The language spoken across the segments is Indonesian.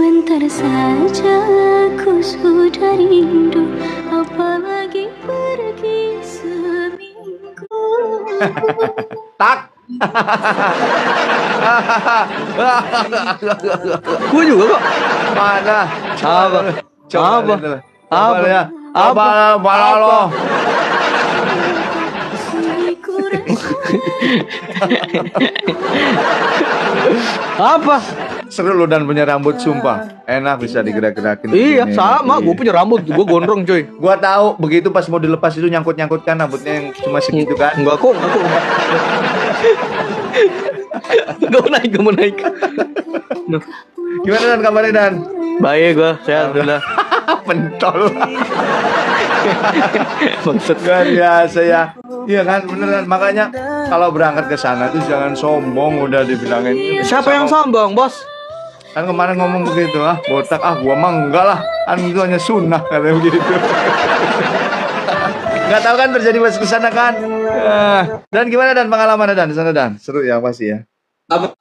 Sebentar saja ku sudah rindu, apalagi pergi seminggu. Tak. Gue juga kok. Mana? Apa? Coba Apa? lihat dulu. Apa? Coba ya. Apa? Apa lo? Apa? Seru lo dan punya rambut sumpah. Enak bisa digerak-gerakin. Iya begini. sama, gue punya rambut, gue gondrong coy. Gua tahu begitu pas mau dilepas itu nyangkut-nyangkut kan rambutnya yang cuma segitu kan. Enggak kok. Gak mau naik, gak mau naik. Nuh. Gimana Dan kabarnya Dan? Baik gue, sehat alhamdulillah. Pentol. Maksud Luar biasa ya. Iya kan beneran makanya kalau berangkat ke sana tuh jangan sombong udah dibilangin. siapa yang sombong bos? Kan kemarin ngomong begitu botak gua mah enggak lah kan itu hanya sunnah katanya begitu. Nggak tahu kan terjadi pas ke sana kan. Dan gimana Dan pengalaman Dan di sana Dan? Seru ya pasti ya. Apa?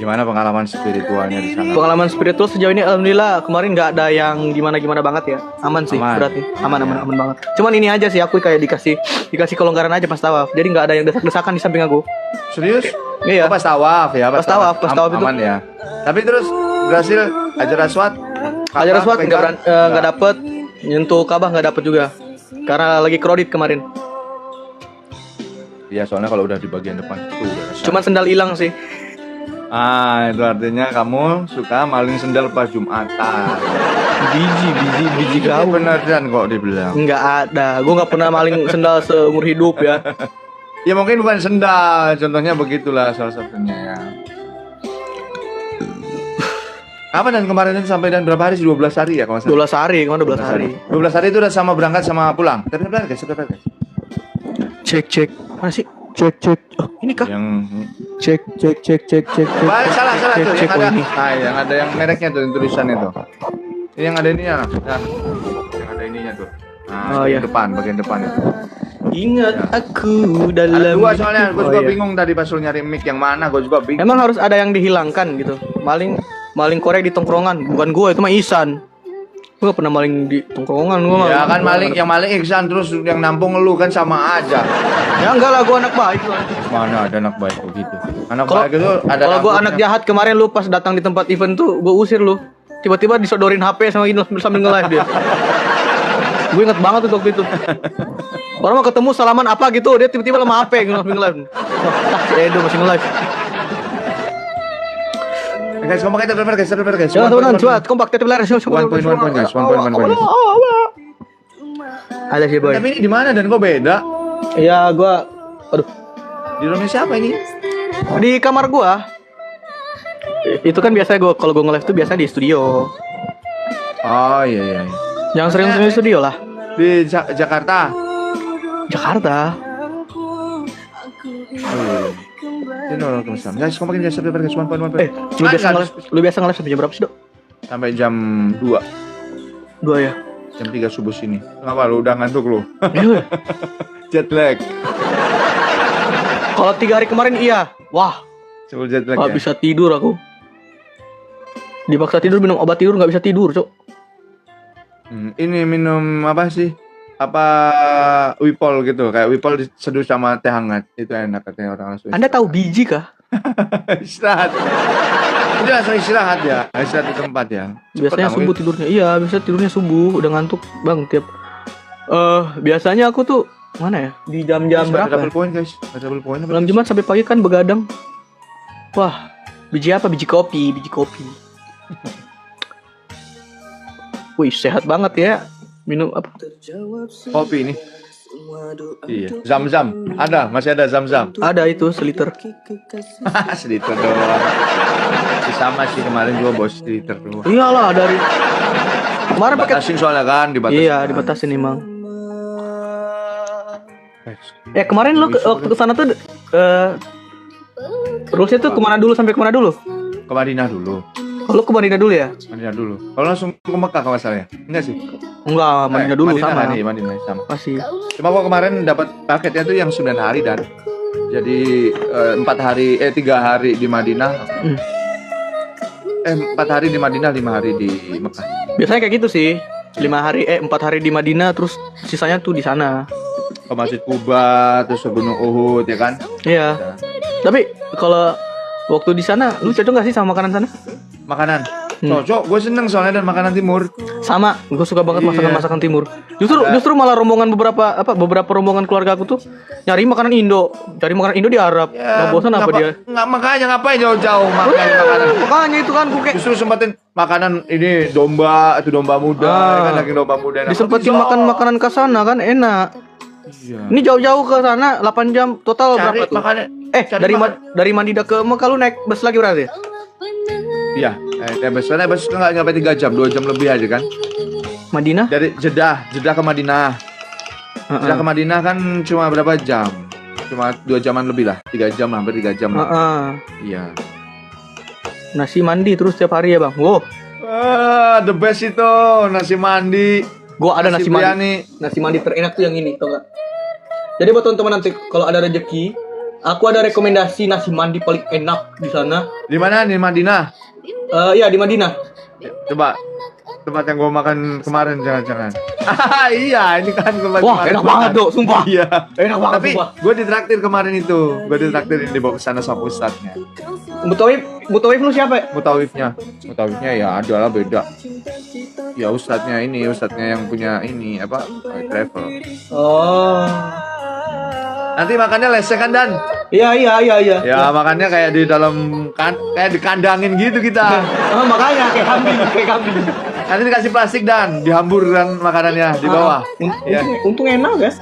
Gimana pengalaman spiritualnya di sana? Pengalaman spiritual sejauh ini alhamdulillah kemarin nggak ada yang gimana banget ya. Aman sih Aman. berarti. Aman banget. Cuman ini aja sih aku kayak dikasih kelonggaran aja pas tawaf. Jadi nggak ada yang desak-desakan di samping aku. Serius? Iya. Pas tawaf ya, Pas tawaf itu. aman ya. Tapi terus berhasil Hajar Aswad? Hajar Aswad nggak dapet, nyentuh Ka'bah nggak dapet juga. Karena lagi kredit kemarin. Iya, soalnya kalau udah di bagian depan itu udah resah. Cuman sendal hilang sih. Itu artinya kamu suka maling sendal pas Jumatan. Biji kau. Beneran kok dibilang. Nggak ada. Gue nggak pernah maling sendal seumur hidup ya. Ya mungkin bukan sendal, contohnya begitulah salah satunya ya. Apa Dan kemarin itu sampai Dan berapa hari sih? 12 hari ya kalau nggak salah? 12 hari, kemana 12 hari. 12 hari itu udah sama berangkat sama pulang. Tapi benar guys, benar guys. Cek. Mana sih? Cek. Oh, ini kah? Yang Cek. Balik, salah tuh. Cek, Yang ada, ini. yang ada yang mereknya tuh, yang tulisannya tuh. Ini yang ada ininya, Dan. Yang ada ininya tuh. Oh, iya. Bagian depan itu. Ingat aku dalam. Ada dua soalnya, gue juga iya. bingung tadi pas lu nyari mic yang mana, gue juga bingung. Emang harus ada yang dihilangkan gitu. Maling korek di tongkrongan, bukan gua itu mah Isan. Gua gak pernah maling di tongkrongan gua. Ya kan yang maling Iksan terus yang nampung lu kan sama aja. Ya enggak lah, gua anak baik lah. Mana ada anak baik begitu. Anak Kalau baik itu ada. Kalau gua anak jahat kemarin lu pas datang di tempat event tuh gua usir lu. Tiba-tiba disodorin HP sama ini sambil nge-live dia. Gue inget banget tuh waktu itu. Orang mau ketemu salaman apa gitu, dia tiba-tiba lama HP sambil nge-live. Edo masih nge-live. Guys, kompak kita benar guys. Teman-teman, coba kompak tetep laris. 1.1 guys, 1.1 guys. Ada sih boy. Tapi ini di mana Dan kok beda? Iya, gua aduh, Di rumahnya siapa ini? di kamar gua. Itu kan biasanya gua kalau gua nge-live tuh biasa di studio. Oh iya. Jangan sering-sering di studio lah. Di Jakarta. Jakarta. Oh, iya. Ini orang kemesan. Guys, kompakin guys, benar guys, 1.1. Lu biasa nge-live sampai jam berapa sih, Dok? Sampai jam 2. 2 ya. Jam 3 subuh sini. Kenapa lu udah ngantuk lu? Iya. Jet lag. Kalau 3 hari kemarin iya. Wah, Sebelum jet lag gak ya. bisa tidur aku. Dipaksa tidur minum obat tidur gak bisa tidur, Cok. Ini minum apa sih? Apa Wipol gitu, kayak Wipol diseduh sama teh hangat. Itu enak katanya orang langsung. Anda tahu biji kah? Istirahat. Itu langsung istirahat ya. Istirahat di tempat ya. Biasanya subuh tidurnya. Iya, biasanya tidurnya subuh, udah ngantuk Bang tiap biasanya aku tuh mana ya? Di jam-jam berapa? Double point guys. Double point. Malam Jumat sampai pagi kan begadang. Wah, biji apa? Biji kopi. Wih, sehat banget ya. Minum apa? Kopi ini. Iya. Zam-zam. Masih ada zam-zam. Ada itu seliter. Seliter doang. Sama sih kemarin juga bos seliter doang. Iyalah dari kemarin pakai. Dibatasin soalnya kan, dibatasin. Iya, dibatasin emang. Kemarin lu waktu kesana tuh rulesnya tuh kemana dulu sampai kemana dulu? Ke Madinah dulu. Oh, lu ke Madinah dulu ya? Madinah dulu. Kalau langsung ke Mekah kalau nggak salah ya? Enggak sih. Enggak, Madinah dulu sama. Madinah sama. Masih. Cuma gua kemarin dapat paketnya tuh yang 9 hari Dan. Jadi 3 hari di Madinah. 4 hari di Madinah, 5 hari di Mekah. Biasanya kayak gitu sih. 4 hari di Madinah, terus sisanya tuh di sana. Ke Masjid Kuba, terus ke Gunung Uhud ya kan. Iya. Tapi kalau waktu di sana, lu cocok gak sih sama makanan sana? Makanan cocok, gue seneng soalnya dan makanan timur. Sama, gue suka banget Iya. masakan-masakan timur. Justru malah rombongan beberapa rombongan keluarga aku tuh nyari makanan Indo, cari makanan Indo di Arab. Nggak bosan apa dia? Nggak, makanya ngapain jauh-jauh makan makanan. Makanya itu kan gue kayak Justru sempetin makanan ini domba, itu domba muda, ya kan daging domba muda. enak. disempetin Bisa. makan makanan ke sana kan enak. Iya. Ini jauh-jauh ke sana 8 jam total Cari berapa tuh? makanan. cari dari makan- dari Madinah ke Mekah lu naik bus lagi berarti? Iya, bus nggak nyampe 3 jam, 2 jam lebih aja kan. Madinah? Dari Jeddah ke Madinah. Jeddah ke Madinah kan cuma berapa jam? Cuma 2 jaman lebih lah, 3 jam, hampir 3 jam lah. Iya. Nasi mandi terus tiap hari ya bang? Wow, The best itu nasi mandi. gua ada nasi mandi. biryani. Nasi mandi terenak tuh yang ini, tau gak? Jadi buat teman-teman nanti kalau ada rezeki, aku ada rekomendasi nasi mandi paling enak di sana. Di mana? Di Madinah. Iya di Madinah. Coba tempat yang gue makan kemarin jangan-jangan. Iya, ini kan kemarin. Wah, enak banget dok, sumpah. Iya. Enak banget Tapi sumpah. gue ditraktir kemarin itu. Gue ditraktir dibawa ke sana sama ustadznya. Mutawif lu siapa ya? Mutawifnya ya adalah beda. Ya ustadznya yang punya ini apa? Travel. Oh. Nanti makannya lesehan dan. Iya. Ya makannya kayak di dalam kayak dikandangin gitu kita. Makanya kayak kambing. Nanti dikasih plastik dan dihamburkan makanannya di bawah. Iya. Untung enak ya.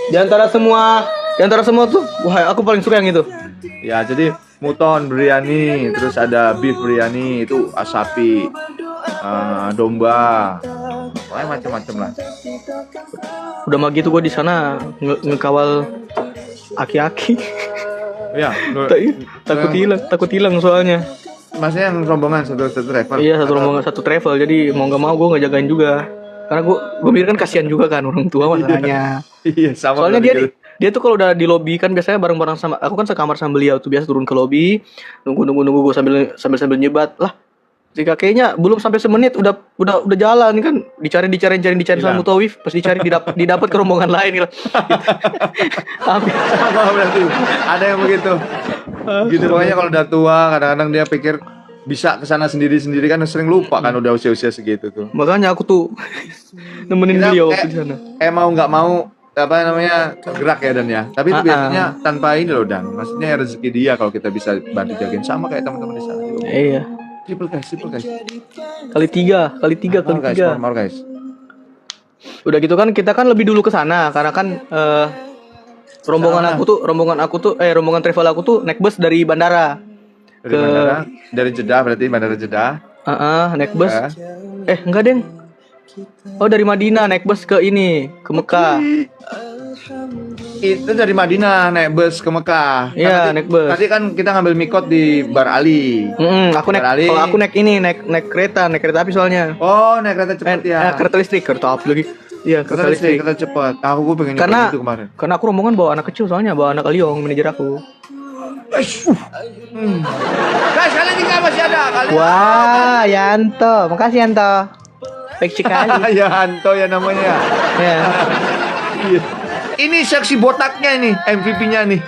Di antara semua tuh, wah aku paling suka yang itu. Ya, jadi muton biryani, terus ada beef biryani, itu sapi, domba, pokoknya macam-macam lah. Udah mah gitu gue di sana ngekawal aki-aki. Ya, takut hilang soalnya. maksudnya yang rombongan satu travel. Iya, satu rombongan satu travel. Jadi mau nggak mau gue ngejagain juga. Karena gue mikir kan kasihan juga kan orang tua masalahnya. Iya, sama. Soalnya dia tuh kalau udah di lobi kan biasanya bareng-bareng sama aku kan sekamar sama beliau tuh biasa turun ke lobi nunggu gue sambil nyebat lah. Si kakeknya belum sampai semenit udah jalan kan dicari sama Mutawif pas dicari didapat ke rombongan lain gitu. Hampir Sama berarti. Ada yang begitu. Gitu pokoknya kalau udah tua kadang-kadang dia pikir bisa kesana sendiri kan sering lupa kan udah usia segitu tuh. makanya aku tuh nemenin Kita beliau waktu di sana. mau nggak mau apa namanya gerak ya Dan ya. Tapi itu biasanya tanpa ini loh Dan. Maksudnya rezeki dia kalau kita bisa bantu jagain sama kayak teman-teman di sana. Iya. Triple guys. Kali tiga. More guys. Udah gitu kan kita kan lebih dulu ke sana karena kan rombongan travel aku tuh naik bus dari bandara. Dari Jeddah berarti bandara Jeddah. Naik bus. Enggak, Deng. Oh, dari Madinah naik bus ke Mekah. Itu dari Madinah naik bus ke Mekah. Iya, naik bus. Tadi kan kita ngambil mikot di Bar Ali. Kalau aku naik kereta api soalnya. Oh, naik kereta cepat ya. Kereta listrik, kereta api lagi. Iya, kereta listrik. Kereta cepat. Gue pengen nyobain itu kemarin. Karena aku rombongan bawa anak kecil soalnya, bawa anak Aliong, manajer aku. Guys, kalian tinggal masih ada kalian. Wah, Yanto. Makasih Yanto. Baik sekali. Ya Anto ya namanya. Ya. Iya. Ini seksi botaknya ini, MVP-nya nih.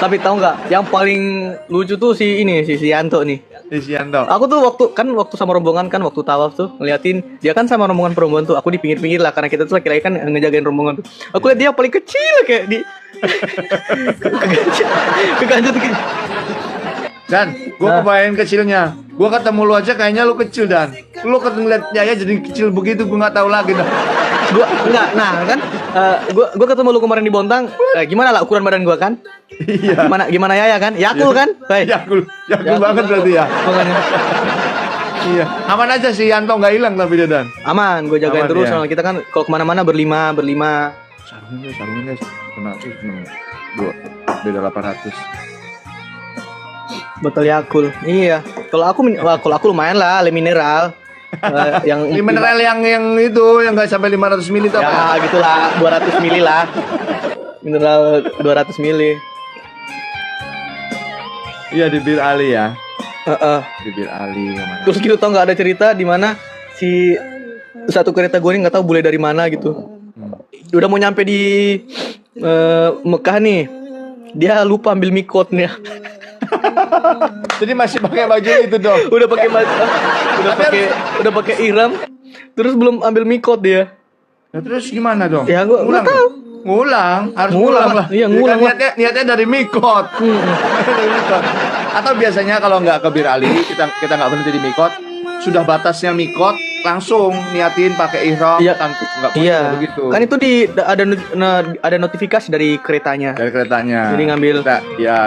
Tapi tahu nggak, yang paling lucu tuh si Yanto nih. Si Anto. Aku tuh waktu sama rombongan kan waktu tawaf tuh ngeliatin dia kan sama rombongan tuh. Aku di pinggir-pinggir lah karena kita tuh laki-laki kan ngejagain rombongan tuh. Aku lihat dia yang paling kecil kayak di keganjut gitu. Dan, gue kebayangin kecilnya. Gue ketemu lu aja kayaknya lu kecil Dan. Lu ngeliat Yaya jadi kecil begitu, gue nggak tahu lagi dah. Gue ketemu lu kemarin di Bontang. Gimana lah ukuran badan gue kan? Iya. Gimana Yaya kan? Yakul kan? Yakul banget berarti ya. Makanya. Iya. Aman aja sih Yanto nggak hilang tapi dia Dan. Aman, gue jagain Aman, terus. ya. Soalnya kita kan kalau kemana-mana berlima. Sarungnya guys. Kena tuh beda 800. Botol Yakul. Iya. Kalau aku lumayan lah, le mineral. Yang Mineral yang itu yang nggak sampai 500 ml tuh apa? Ya, gitulah, 200 mili lah. Mineral 200 mili. Iya di Bir Ali ya. Bibir Ali kemana. Terus gitu tau nggak ada cerita di mana si satu kereta gue ini nggak tahu boleh dari mana gitu. Udah mau nyampe di Mekah nih, dia lupa ambil mikotnya. Jadi masih pakai baju itu dong. udah pakai ihram, terus belum ambil mikot dia. Nah, terus gimana dong? Ya gua nggak tahu. Harus Ngulang ngulang lah. lah. Iya, ngulang lah. Niatnya dari mikot. Dari mikot. Atau biasanya kalau nggak ke Bir Ali, kita nggak berhenti di mikot, sudah batasnya mikot, langsung niatin pakai ihram. Iya. Nggak boleh Iya. begitu. Kan itu ada notifikasi dari keretanya. Dari keretanya. Jadi ngambil.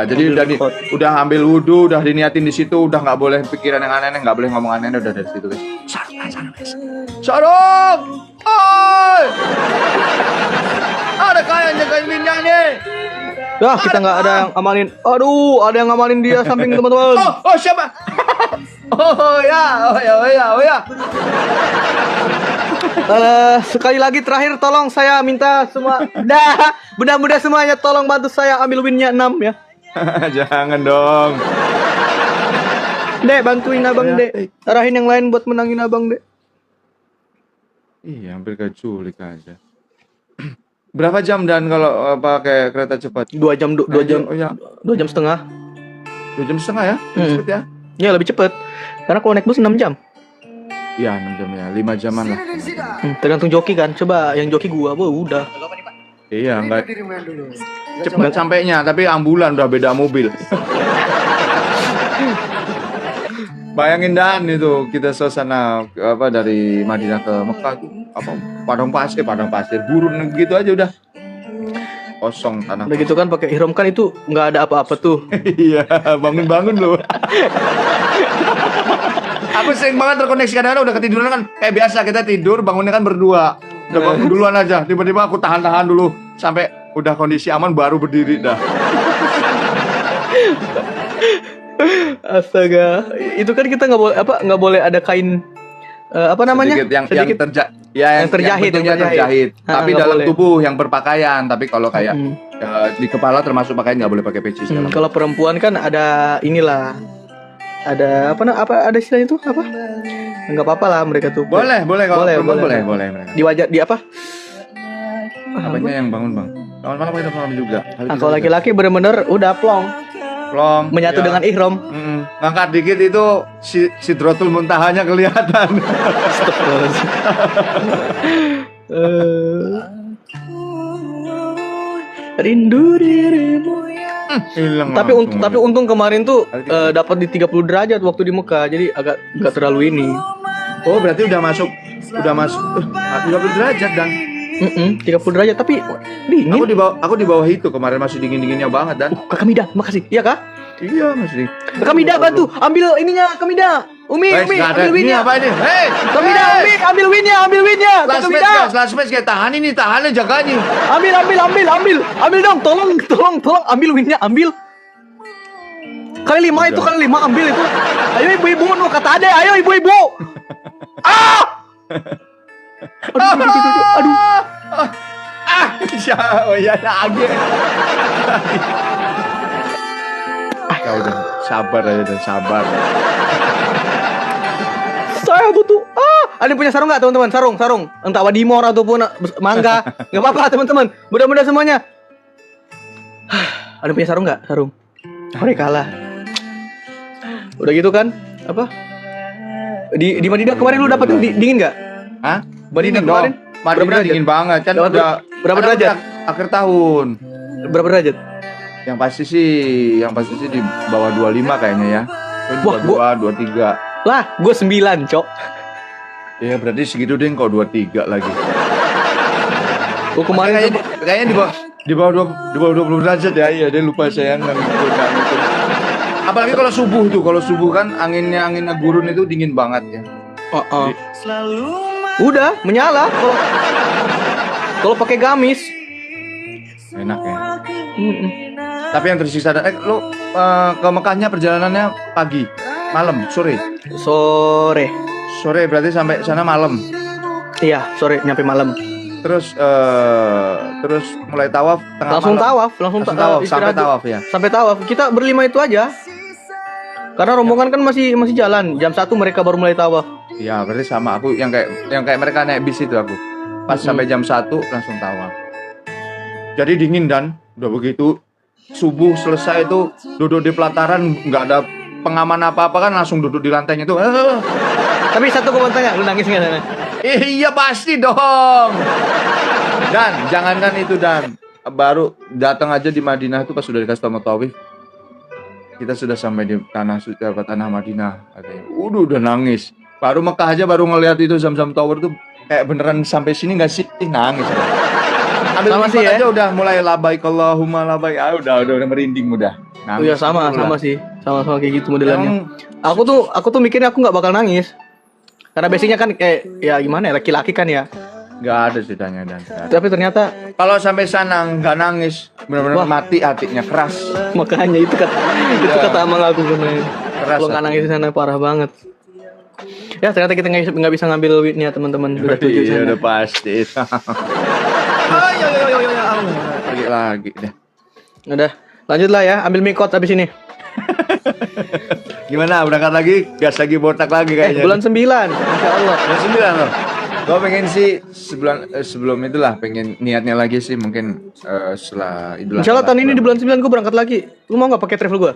Jadi mikot. udah ambil wudhu, udah diniatin di situ, udah nggak boleh pikiran yang aneh-aneh, nggak boleh ngomong aneh-aneh, udah dari situ guys. Sarung, oi, ada kayak jagain minyak nih. Dah kita nggak ada yang amalin. Aduh, ada yang ngamalin dia samping teman-teman. Oh siapa? Oh ya. Sekali lagi terakhir tolong saya minta semua benda-benda semuanya tolong bantu saya ambil winnya 6 ya. Jangan dong. Dek, bantuin abang, Dek. Arahin yang lain buat menangin abang, Dek. Iya, hampir keculik aja. Berapa jam dan kalau pakai kereta cepat? 2 jam 2 jam. Oh, ya. 2 jam setengah. 2 jam setengah ya? Cepet ya? Ya, lebih cepet. Karena kalau naik bus 6 jam. Iya, 6 jam ya. 5 jaman lah. Tergantung joki kan. Coba yang joki gua, udah. Iya, enggak cepet sampainya, tapi ambulan udah beda mobil. Bayangin Dan itu kita suasana dari Madinah ke Mekah tuh padang pasir gurun gitu aja udah kosong tanah. Udah gitu kan pakai ihram kan itu nggak ada apa-apa tuh. Iya, bangun loh. Aku sering banget terkoneksi kadang-kadang udah ketiduran kan kayak biasa kita tidur bangunnya kan berdua. Udah bangun duluan aja, tiba-tiba aku tahan dulu sampai udah kondisi aman baru berdiri dah. Astaga, itu kan kita nggak boleh ada kain apa namanya? Yang terjahit. Tapi dalam boleh. tubuh yang berpakaian. Tapi kalau kayak di kepala termasuk pakaian nggak boleh pakai peci segala macam. Kalau perempuan kan ada inilah, ada ada istilahnya itu apa? Nggak apa-apa lah mereka tuh. Boleh kalau perempuan boleh mereka. Di wajah di apa? Apanya yang bangun bang? Malam kita malam juga. Kalau laki-laki bener-bener udah plong menyatu dengan ihram. Ngangkat dikit itu Sidratul Muntahanya kelihatan. Rindu dirimu. Hilang. Tapi untung kemarin tuh dapat di 30 derajat waktu di Mekah. Jadi agak enggak terlalu ini. Oh, berarti udah masuk 30 derajat dan 30 derajat tapi dingin. Aku di bawah itu kemarin masih dingin-dinginnya banget dan. Kakak Mida, makasih. Iya kah? Iya masih. Kakak Mida bantu ambil ininya, Kakak Mida. Umi, ambil winnya. Ini apa ini? Hei, Kakak Mida, Umi, ambil winnya. Kakak Mida. Last match kayak tahan jaganya. Ambil dong, tolong ambil winnya, ambil. Kali 5 itu, ambil itu. Ayo ibu-ibu nu kata Ade, ayo ibu-ibu. Aduh. Ya lagi. Kau udah sabar. Saya butuh. Ada yang punya sarung nggak teman-teman? Sarung. Entah wadimor ataupun mangga. Nggak apa-apa teman-teman. Mudah-mudahan semuanya. Ada yang punya sarung nggak? Sarung. Mereka kalah. Udah gitu kan? Apa? Di Madinah kemarin lu dapat dingin nggak? Hah? Madinah kemarin? Madinah dingin banget kan berapa derajat? Akhir tahun. Berapa derajat? Yang pasti sih di bawah 25 kayaknya ya. Wah, 23. Lah, gue 9, Cok. Ya berarti segitu deh kau 23 lagi. Gue kemarin kayaknya di bawah 20 derajat ya. Iya, dia lupa saya nggak ngikut. Apalagi kalau subuh kan angin gurun itu dingin banget ya. Udah menyala kalau pakai gamis. Enak ya. Tapi yang tersisa lu ke Mekahnya perjalanannya pagi, malam, sore. Sore berarti sampai sana malam. Iya, sore nyampe malam. Terus mulai tawaf langsung tawaf sampai tawaf ya. Sampai tawaf. Kita berlima itu aja. Karena rombongan kan masih jalan. Jam 1 mereka baru mulai tawaf. Iya, berarti sama aku yang kayak mereka naik bis itu aku. Pas sampai jam 1 langsung tawaf. Jadi dingin dan udah begitu subuh selesai itu duduk di pelataran, nggak ada pengaman apa-apa kan, langsung duduk di lantainya tuh. Tapi satu gue mau tanya, lu nangis nggak sana? Iya pasti dong. Dan jangankan itu dan baru datang aja di Madinah itu pas sudah dikasih tahu Tawif, kita sudah sampai di tanah Madinah katanya. Udah nangis. Baru Mekah aja baru ngelihat itu Zamzam Tower tuh kayak beneran sampai sini nggak sih, nangis. Ambil Sama sih ya. aja udah mulai labaik Allahumma labaik. Udah merinding udah. Oh iya sama sih. Sama kayak gitu modelannya. Aku tuh mikirnya aku nggak bakal nangis. Karena basicnya kan kayak ya gimana ya, laki-laki kan ya. Nggak ada ceritanya dan. Tapi ternyata Kalau sampai sana nggak nangis, benar-benar mati hatinya, keras. makanya itu kata amang aku kemarin. Keras. Kalau nggak nangis di sana parah banget. Ya ternyata kita nggak bisa ngambil duitnya teman-teman. Udah tujuh Iya sana. udah pasti. Pergi lagi deh. Udah, lanjut lah ya, ambil mikot habis ini. Gimana berangkat lagi? Gas lagi botak lagi kayaknya. Bulan 9, Insya Allah. Bulan 9 loh. Gue pengen sih sebelum itulah pengen niatnya lagi sih mungkin setelah Idul Insya Allah Adha. tahun ini di bulan 9 gue berangkat lagi. Lu mau nggak pakai travel gue?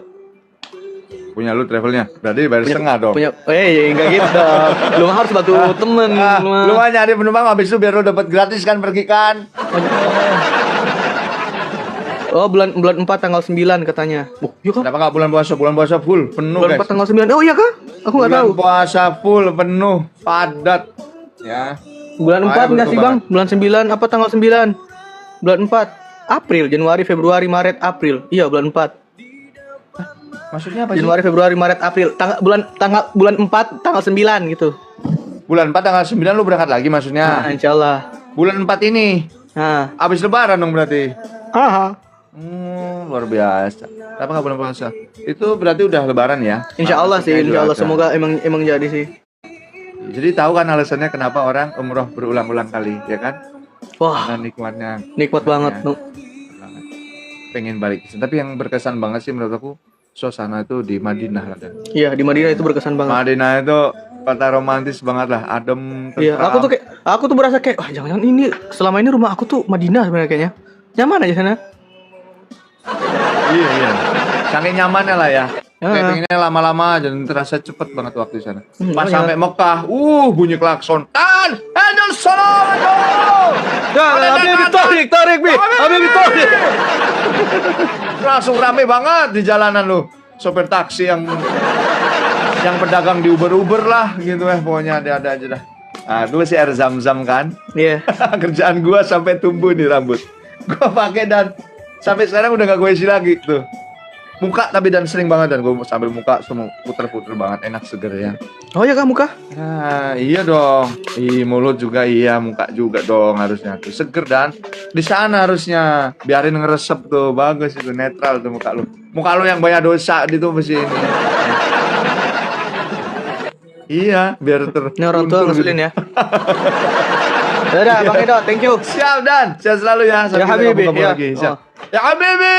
Punya lu travelnya. Berarti bayar setengah dong. Punya, enggak gitu dong. Lu mah harus bantu temen. Lu mah nyari penumpang habis itu biar lu dapat gratis kan pergi kan. Oh bulan 4 tanggal 9 katanya. Oh iya kan? Kenapa nggak bulan puasa full penuh Bulan guys. 4 tanggal 9. Oh iya kah? Aku nggak tahu. Bulan puasa full penuh padat ya. Bulan 4 enggak sih bang? Bulan 9 apa tanggal 9? Bulan 4 April, Januari, Februari, Maret, April. Iya bulan 4. Maksudnya apa sih? Januari, Februari, Maret, April. Bulan 4 tanggal 9 gitu. Bulan 4 tanggal 9 lu berangkat lagi maksudnya. Nah, insyaallah. Bulan 4 ini Nah. habis lebaran dong berarti. Aha. Luar biasa. Kenapa nggak bulan puasa? Itu berarti udah lebaran ya? Insyaallah sih, Maksudnya insyaallah Idul Adha. semoga emang jadi sih. Jadi tahu kan alasannya kenapa orang umroh berulang-ulang kali, ya kan? Wah, Karena nikmatnya nikmat banget. banget. Pengen balik. Tapi yang berkesan banget sih menurut aku suasana itu di Madinah lah kan. Iya, di Madinah itu berkesan banget. Madinah itu kota romantis banget lah, adem. Iya, tentram. aku tuh berasa kayak, wah jangan-jangan ini selama ini rumah aku tuh Madinah sebenarnya kayaknya. Nyaman aja sana. Iya. Saking nyamannya lah ya. Ya. Kayak pengennya lama-lama dan terasa cepet banget waktu di sana. Pas iya. sampai Mekah, bunyi klakson. Dan, assalamualaikum. Tarik, Bi. Habib tarik. Langsung rame banget di jalanan lu. Sopir taksi yang pedagang di Uber lah gitu pokoknya ada aja dah. Nah, dulu si air zam-zam kan. Iya. Kerjaan gua sampai tumbuh nih rambut. Gua pakai dan sampai sekarang udah gak gue isi lagi tuh. Muka tapi dan sering banget dan gue sambil muka semua puter-puter banget, enak seger ya. Oh ya kamu kah? Nah, iya dong. Mulut juga iya, muka juga dong harusnya tuh seger dan di sana harusnya biarin ngeresep tuh, bagus itu netral tuh muka lu. Muka lu yang banyak dosa di tuh mesti ini. Iya, biar Ini orang tua ngeselin ya. Dadah, Bang Edo, thank you. Siap dan sehat selalu ya. Sampai Ya, kita Habibi, ketemu ya. lagi. Siap. Oh. Ya Habibi.